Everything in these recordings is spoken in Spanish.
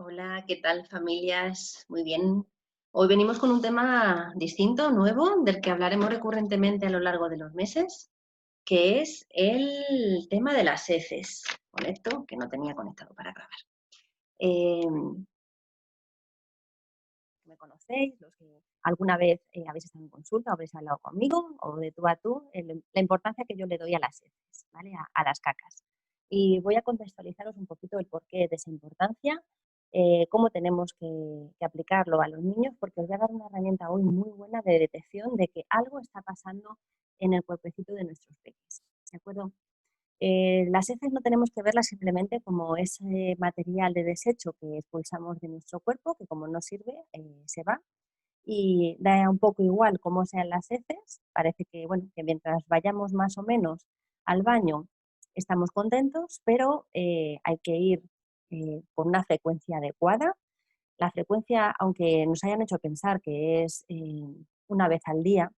Hola, ¿qué tal familias? Muy bien. Hoy venimos con un tema distinto, nuevo, del que hablaremos recurrentemente a lo largo de los meses, que es el tema de las heces. Conecto, que no tenía conectado para grabar. Me conocéis, los que alguna vez habéis estado en consulta, habréis hablado conmigo, o de tú a tú, la importancia que yo le doy a las heces, ¿vale? A las cacas. Y voy a contextualizaros un poquito el porqué de esa importancia, cómo tenemos que aplicarlo a los niños, porque os voy a dar una herramienta hoy muy buena de detección de que algo está pasando en el cuerpecito de nuestros peques, ¿de acuerdo? Las heces no tenemos que verlas simplemente como ese material de desecho que expulsamos de nuestro cuerpo, que como no sirve, se va y da un poco igual cómo sean las heces. Parece que, bueno, que mientras vayamos más o menos al baño estamos contentos, pero hay que ir con una frecuencia adecuada. La frecuencia, aunque nos hayan hecho pensar que es una vez al día,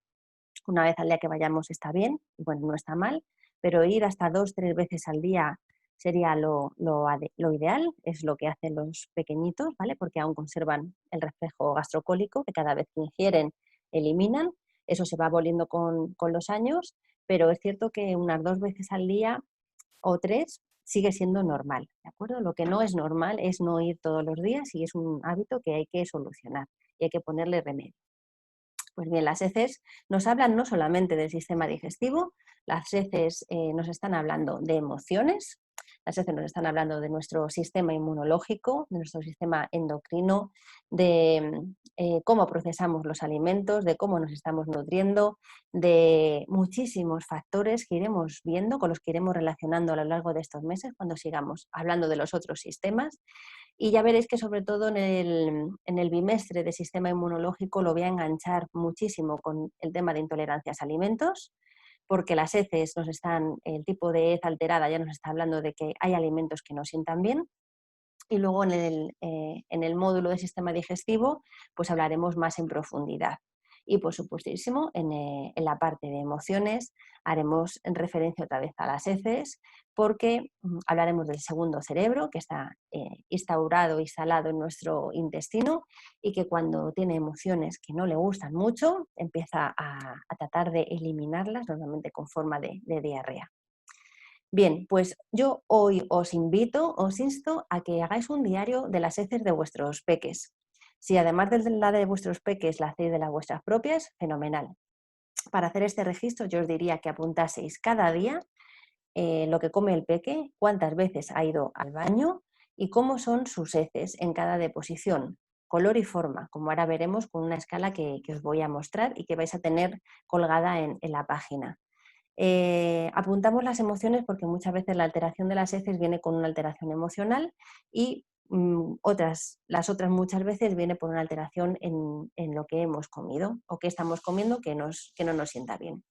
una vez al día que vayamos está bien, y bueno, no está mal, pero ir hasta 2, 3 veces al día sería lo ideal, es lo que hacen los pequeñitos, ¿vale? Porque aún conservan el reflejo gastrocólico que cada vez que ingieren eliminan, eso se va aboliendo con los años, pero es cierto que unas 2 veces al día o 3 sigue siendo normal, ¿de acuerdo? Lo que no es normal es no ir todos los días y es un hábito que hay que solucionar y hay que ponerle remedio. Pues bien, las heces nos hablan no solamente del sistema digestivo, las heces nos están hablando de emociones, las heces nos están hablando de nuestro sistema inmunológico, de nuestro sistema endocrino, de cómo procesamos los alimentos, de cómo nos estamos nutriendo, de muchísimos factores que iremos viendo, con los que iremos relacionando a lo largo de estos meses cuando sigamos hablando de los otros sistemas. Y ya veréis que sobre todo en el bimestre de sistema inmunológico lo voy a enganchar muchísimo con el tema de intolerancias a alimentos, porque las heces el tipo de hez alterada ya nos está hablando de que hay alimentos que no sientan bien. Y luego en el módulo de sistema digestivo, pues hablaremos más en profundidad. Y por supuestísimo, en la parte de emociones haremos referencia otra vez a las heces, porque hablaremos del segundo cerebro, que está instaurado, instalado en nuestro intestino y que cuando tiene emociones que no le gustan mucho, empieza a tratar de eliminarlas, normalmente con forma de diarrea. Bien, pues yo hoy os insto a que hagáis un diario de las heces de vuestros peques. Si además de la de vuestros peques la hacéis de las vuestras propias, fenomenal. Para hacer este registro yo os diría que apuntaseis cada día lo que come el peque, cuántas veces ha ido al baño y cómo son sus heces en cada deposición, color y forma, como ahora veremos con una escala que os voy a mostrar y que vais a tener colgada en la página. Apuntamos las emociones porque muchas veces la alteración de las heces viene con una alteración emocional y las otras muchas veces viene por una alteración en lo que hemos comido o que estamos comiendo que no nos sienta bien.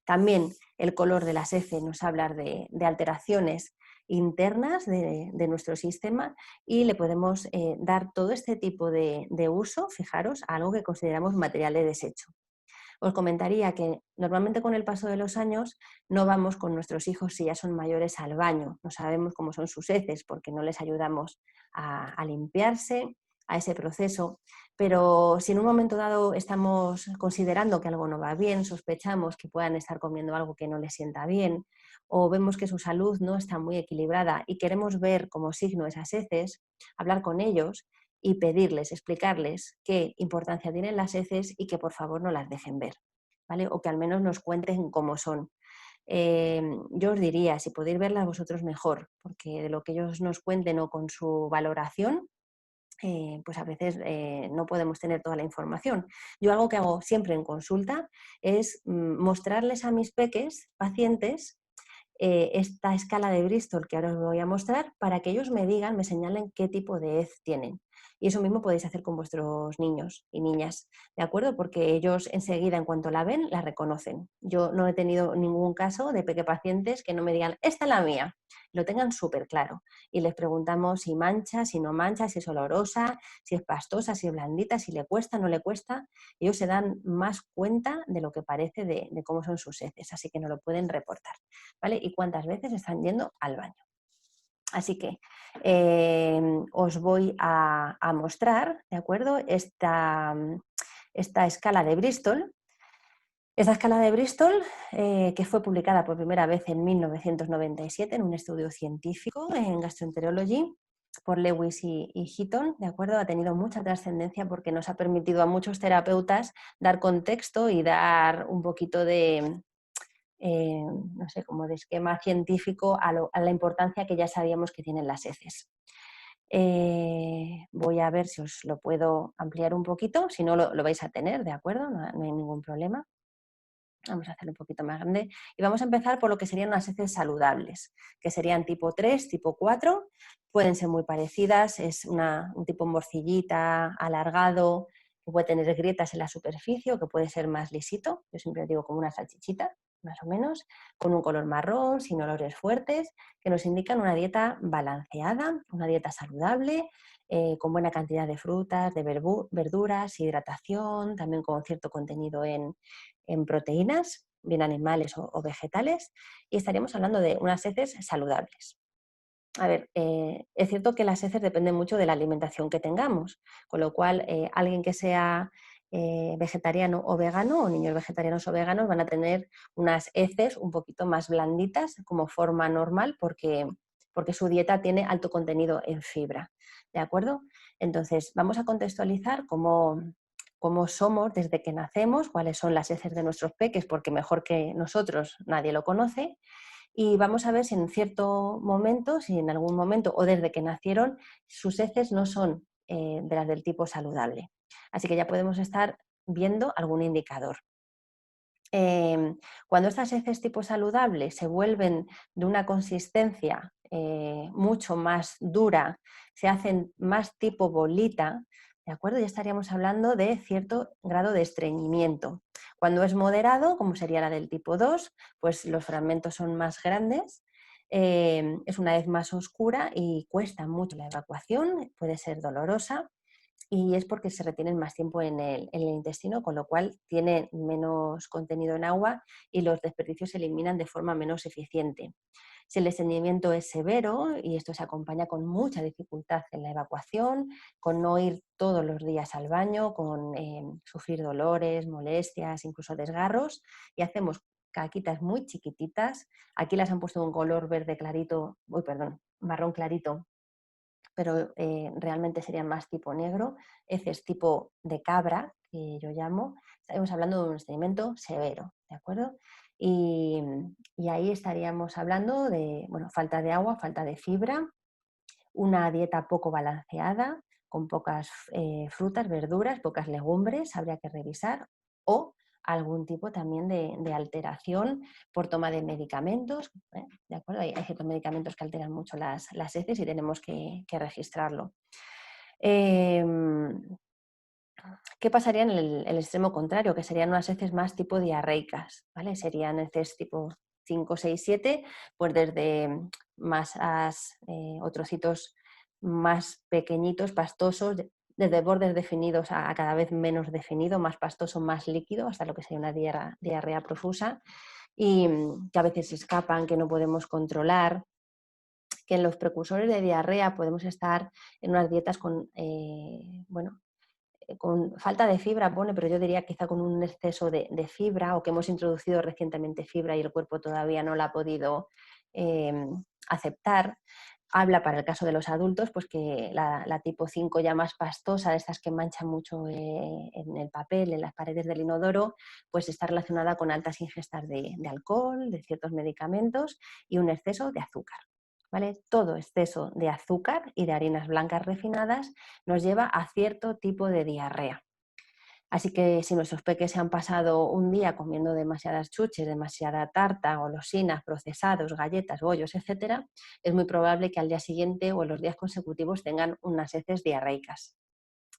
También el color de las heces nos habla de alteraciones internas de nuestro sistema y le podemos dar todo este tipo de uso, fijaros, a algo que consideramos material de desecho. Os comentaría que normalmente con el paso de los años no vamos con nuestros hijos si ya son mayores al baño, no sabemos cómo son sus heces porque no les ayudamos a limpiarse, a ese proceso, pero si en un momento dado estamos considerando que algo no va bien, sospechamos que puedan estar comiendo algo que no les sienta bien o vemos que su salud no está muy equilibrada y queremos ver como signo esas heces, hablar con ellos y pedirles, explicarles qué importancia tienen las heces y que por favor no las dejen ver, ¿vale? O que al menos nos cuenten cómo son. Yo os diría, si podéis verlas vosotros mejor, porque de lo que ellos nos cuenten o con su valoración, pues a veces no podemos tener toda la información. Yo algo que hago siempre en consulta es mostrarles a mis peques, pacientes, esta escala de Bristol que ahora os voy a mostrar para que ellos me digan, me señalen qué tipo de hez tienen. Y eso mismo podéis hacer con vuestros niños y niñas, ¿de acuerdo? Porque ellos enseguida, en cuanto la ven, la reconocen. Yo no he tenido ningún caso de pacientes que no me digan, esta es la mía, lo tengan súper claro. Y les preguntamos si mancha, si no mancha, si es olorosa, si es pastosa, si es blandita, si le cuesta, no le cuesta. Ellos se dan más cuenta de lo que parece de cómo son sus heces, así que nos lo pueden reportar. ¿Vale? Y cuántas veces están yendo al baño. Así que os voy a mostrar, ¿de acuerdo? Esta escala de Bristol. Esta escala de Bristol, que fue publicada por primera vez en 1997 en un estudio científico en Gastroenterology por Lewis y Heaton, ¿de acuerdo? Ha tenido mucha trascendencia porque nos ha permitido a muchos terapeutas dar contexto y dar un poquito de, no sé, como de esquema científico a la importancia que ya sabíamos que tienen las heces. Voy a ver si os lo puedo ampliar un poquito, si no lo vais a tener, ¿de acuerdo? No hay ningún problema. Vamos a hacerlo un poquito más grande. Y vamos a empezar por lo que serían unas heces saludables, que serían tipo 3, tipo 4. Pueden ser muy parecidas, es un tipo morcillita, alargado, que puede tener grietas en la superficie o que puede ser más lisito. Yo siempre digo como una salchichita, más o menos, con un color marrón, sin olores fuertes, que nos indican una dieta balanceada, una dieta saludable, con buena cantidad de frutas, de verduras, hidratación, también con cierto contenido en proteínas, bien animales o vegetales, y estaríamos hablando de unas heces saludables. A ver, es cierto que las heces dependen mucho de la alimentación que tengamos, con lo cual alguien que sea vegetariano o vegano, o niños vegetarianos o veganos, van a tener unas heces un poquito más blanditas como forma normal porque su dieta tiene alto contenido en fibra. ¿De acuerdo? Entonces, vamos a contextualizar cómo somos desde que nacemos, cuáles son las heces de nuestros peques, porque mejor que nosotros nadie lo conoce, y vamos a ver si en cierto momento, si en algún momento o desde que nacieron, sus heces no son de las del tipo saludable. Así que ya podemos estar viendo algún indicador. Cuando estas heces tipo saludable se vuelven de una consistencia mucho más dura, se hacen más tipo bolita, ¿de acuerdo? Ya estaríamos hablando de cierto grado de estreñimiento. Cuando es moderado, como sería la del tipo 2, pues los fragmentos son más grandes, es una vez más oscura y cuesta mucho la evacuación, puede ser dolorosa y es porque se retienen más tiempo en el intestino, con lo cual tiene menos contenido en agua y los desperdicios se eliminan de forma menos eficiente. Si el estreñimiento es severo y esto se acompaña con mucha dificultad en la evacuación, con no ir todos los días al baño, con sufrir dolores, molestias, incluso desgarros, y hacemos caquitas muy chiquititas, aquí las han puesto de un color verde clarito, uy, perdón, marrón clarito, pero realmente serían más tipo negro, heces tipo de cabra, que yo llamo, estaríamos hablando de un estreñimiento severo, ¿de acuerdo? Y, y ahí estaríamos hablando de falta de agua, falta de fibra, una dieta poco balanceada, con pocas frutas, verduras, pocas legumbres, habría que revisar, o algún tipo también de alteración por toma de medicamentos, ¿de acuerdo? Hay ciertos medicamentos que alteran mucho las heces y tenemos que registrarlo. Eh, ¿Qué pasaría en el extremo contrario? Que serían unas heces más tipo diarreicas, ¿vale? Serían heces tipo 5, 6, 7, pues desde masas o trocitos más pequeñitos, pastosos, desde bordes definidos a cada vez menos definido, más pastoso, más líquido, hasta lo que sería una diarrea profusa, y que a veces escapan, que no podemos controlar, que en los precursores de diarrea podemos estar en unas dietas con falta de fibra, pone, pero yo diría quizá con un exceso de fibra, o que hemos introducido recientemente fibra y el cuerpo todavía no la ha podido aceptar. Habla para el caso de los adultos, pues que la tipo 5 ya más pastosa, de estas que manchan mucho en el papel, en las paredes del inodoro, pues está relacionada con altas ingestas de alcohol, de ciertos medicamentos y un exceso de azúcar. ¿Vale? Todo exceso de azúcar y de harinas blancas refinadas nos lleva a cierto tipo de diarrea. Así que si nuestros peques se han pasado un día comiendo demasiadas chuches, demasiada tarta, golosinas, procesados, galletas, bollos, etc., es muy probable que al día siguiente o en los días consecutivos tengan unas heces diarreicas,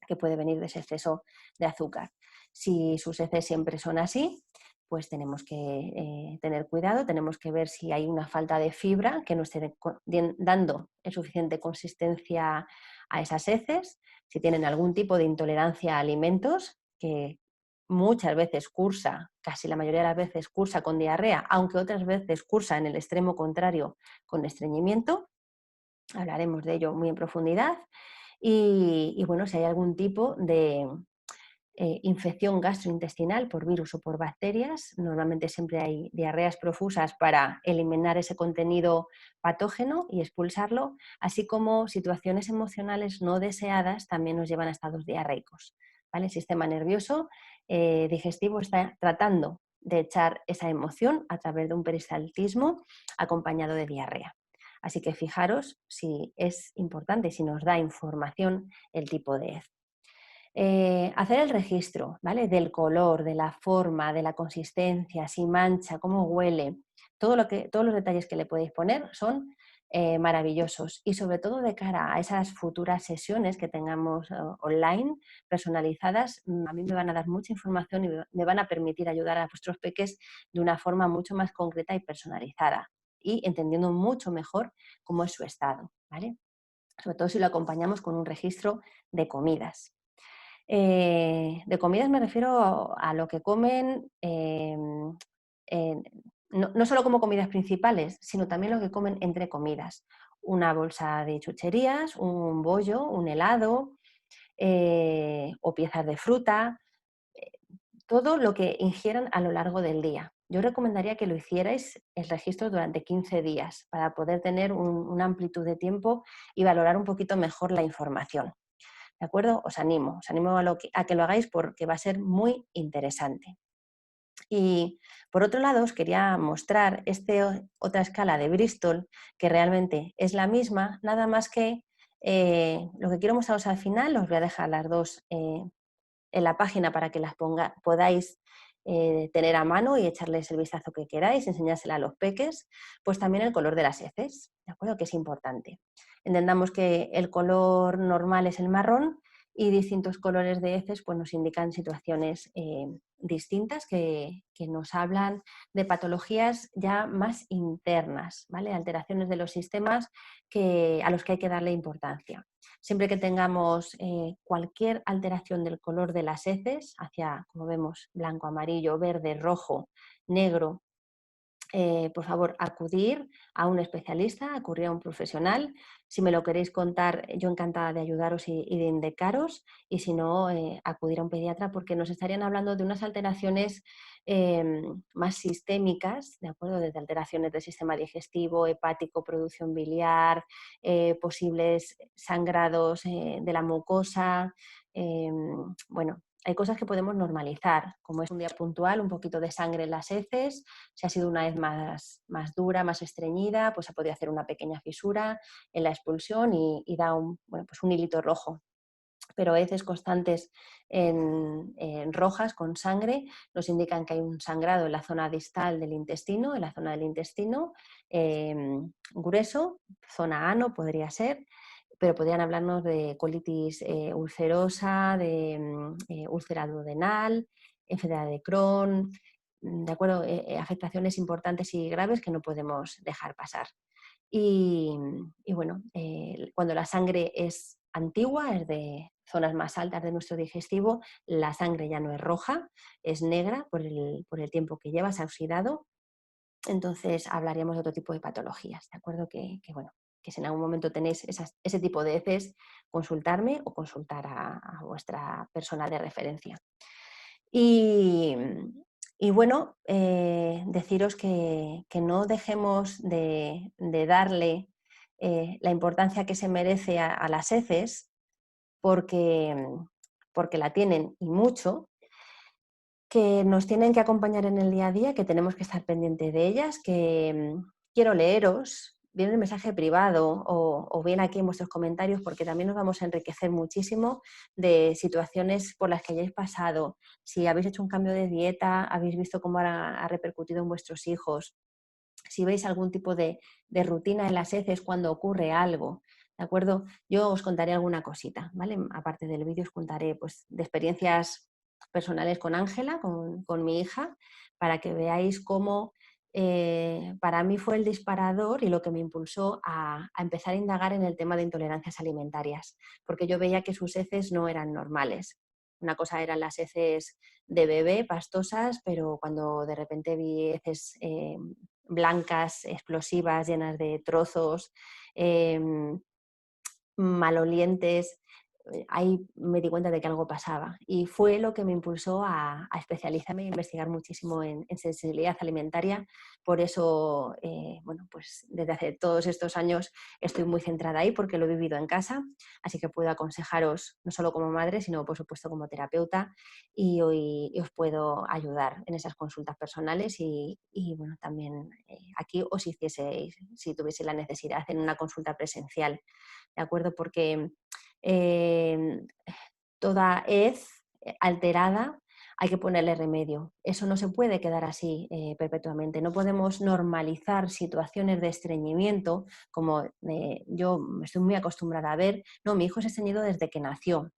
que puede venir de ese exceso de azúcar. Si sus heces siempre son así, pues tenemos que tener cuidado, tenemos que ver si hay una falta de fibra que no esté dando suficiente consistencia a esas heces, si tienen algún tipo de intolerancia a alimentos, que muchas veces cursa, casi la mayoría de las veces cursa con diarrea, aunque otras veces cursa en el extremo contrario con estreñimiento. Hablaremos de ello muy en profundidad. Y bueno, si hay algún tipo de infección gastrointestinal por virus o por bacterias, normalmente siempre hay diarreas profusas para eliminar ese contenido patógeno y expulsarlo, así como situaciones emocionales no deseadas también nos llevan a estados diarreicos. ¿Vale? El sistema nervioso digestivo está tratando de echar esa emoción a través de un peristaltismo acompañado de diarrea. Así que fijaros si es importante, si nos da información el tipo de hez. Hacer el registro, ¿vale? Del color, de la forma, de la consistencia, si mancha, cómo huele, todos los detalles que le podéis poner son maravillosos, y sobre todo de cara a esas futuras sesiones que tengamos online personalizadas, a mí me van a dar mucha información y me van a permitir ayudar a vuestros peques de una forma mucho más concreta y personalizada, y entendiendo mucho mejor cómo es su estado, ¿vale? Sobre todo si lo acompañamos con un registro de comidas. De comidas me refiero a lo que comen, no solo como comidas principales, sino también lo que comen entre comidas. Una bolsa de chucherías, un bollo, un helado, o piezas de fruta, eh, todo lo que ingieran a lo largo del día. Yo recomendaría que lo hicierais el registro durante 15 días para poder tener una amplitud de tiempo y valorar un poquito mejor la información. ¿De acuerdo? Os animo a que lo hagáis porque va a ser muy interesante. Y por otro lado, os quería mostrar otra escala de Bristol, que realmente es la misma, nada más que lo que quiero mostraros al final, os voy a dejar las dos en la página para que las podáis tener a mano y echarles el vistazo que queráis, enseñársela a los peques, pues también el color de las heces, ¿de acuerdo? Que es importante. Entendamos que el color normal es el marrón y distintos colores de heces pues nos indican situaciones distintas que nos hablan de patologías ya más internas, ¿vale? Alteraciones de los sistemas a los que hay que darle importancia. Siempre que tengamos cualquier alteración del color de las heces, hacia, como vemos, blanco, amarillo, verde, rojo, negro, por favor, acudir a un especialista, acudir a un profesional. Si me lo queréis contar, yo encantada de ayudaros y de indicaros, y si no, acudir a un pediatra, porque nos estarían hablando de unas alteraciones más sistémicas, ¿de acuerdo? Desde alteraciones del sistema digestivo, hepático, producción biliar, posibles sangrados de la mucosa, bueno, hay cosas que podemos normalizar, como es un día puntual, un poquito de sangre en las heces. Si ha sido una hez más dura, más estreñida, pues se podría hacer una pequeña fisura en la expulsión y da pues un hilito rojo. Pero heces constantes en rojas con sangre nos indican que hay un sangrado en la zona distal del intestino, en la zona del intestino grueso, zona ano podría ser, pero podrían hablarnos de colitis ulcerosa, de úlcera duodenal, enfermedad de Crohn, ¿de acuerdo? Afectaciones importantes y graves que no podemos dejar pasar. Y bueno, cuando la sangre es antigua, es de zonas más altas de nuestro digestivo, la sangre ya no es roja, es negra por el tiempo que lleva, se ha oxidado. Entonces hablaríamos de otro tipo de patologías, ¿de acuerdo? Bueno, que si en algún momento tenéis ese tipo de heces, consultarme o consultar a vuestra persona de referencia. Y, y bueno, deciros que no dejemos de darle la importancia que se merece a las heces, porque la tienen y mucho, que nos tienen que acompañar en el día a día, que tenemos que estar pendientes de ellas, que quiero leeros bien el mensaje privado o bien aquí en vuestros comentarios, porque también nos vamos a enriquecer muchísimo de situaciones por las que hayáis pasado. Si habéis hecho un cambio de dieta, habéis visto cómo ha repercutido en vuestros hijos, si veis algún tipo de rutina en las heces cuando ocurre algo, ¿de acuerdo? Yo os contaré alguna cosita, ¿vale? Aparte del vídeo os contaré pues, de experiencias personales con Ángela, con mi hija, para que veáis cómo para mí fue el disparador y lo que me impulsó a empezar a indagar en el tema de intolerancias alimentarias, porque yo veía que sus heces no eran normales. Una cosa eran las heces de bebé, pastosas, pero cuando de repente vi heces blancas, explosivas, llenas de trozos, em, malolientes. Ahí me di cuenta de que algo pasaba y fue lo que me impulsó a especializarme y a investigar muchísimo en sensibilidad alimentaria. Por eso, bueno, pues desde hace todos estos años estoy muy centrada ahí porque lo he vivido en casa, así que puedo aconsejaros no solo como madre, sino por supuesto como terapeuta y hoy os puedo ayudar en esas consultas personales y bueno, también aquí os hicieseis, si tuviese la necesidad, en una consulta presencial. ¿De acuerdo? Porque eh, toda hez alterada hay que ponerle remedio. Eso no se puede quedar así perpetuamente. No podemos normalizar situaciones de estreñimiento como yo estoy muy acostumbrada a ver. No, mi hijo es estreñido desde que nació.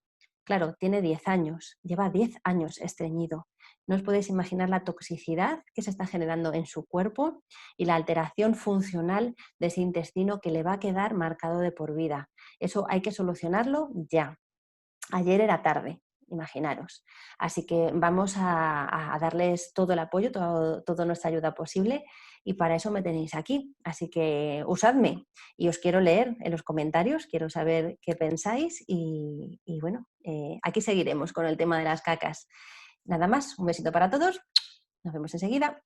Claro, tiene 10 años, lleva 10 años estreñido. No os podéis imaginar la toxicidad que se está generando en su cuerpo y la alteración funcional de ese intestino que le va a quedar marcado de por vida. Eso hay que solucionarlo ya. Ayer era tarde, imaginaros. Así que vamos a darles todo el apoyo, toda nuestra ayuda posible y para eso me tenéis aquí. Así que usadme y os quiero leer en los comentarios, quiero saber qué pensáis y bueno, aquí seguiremos con el tema de las cacas. Nada más, un besito para todos, nos vemos enseguida.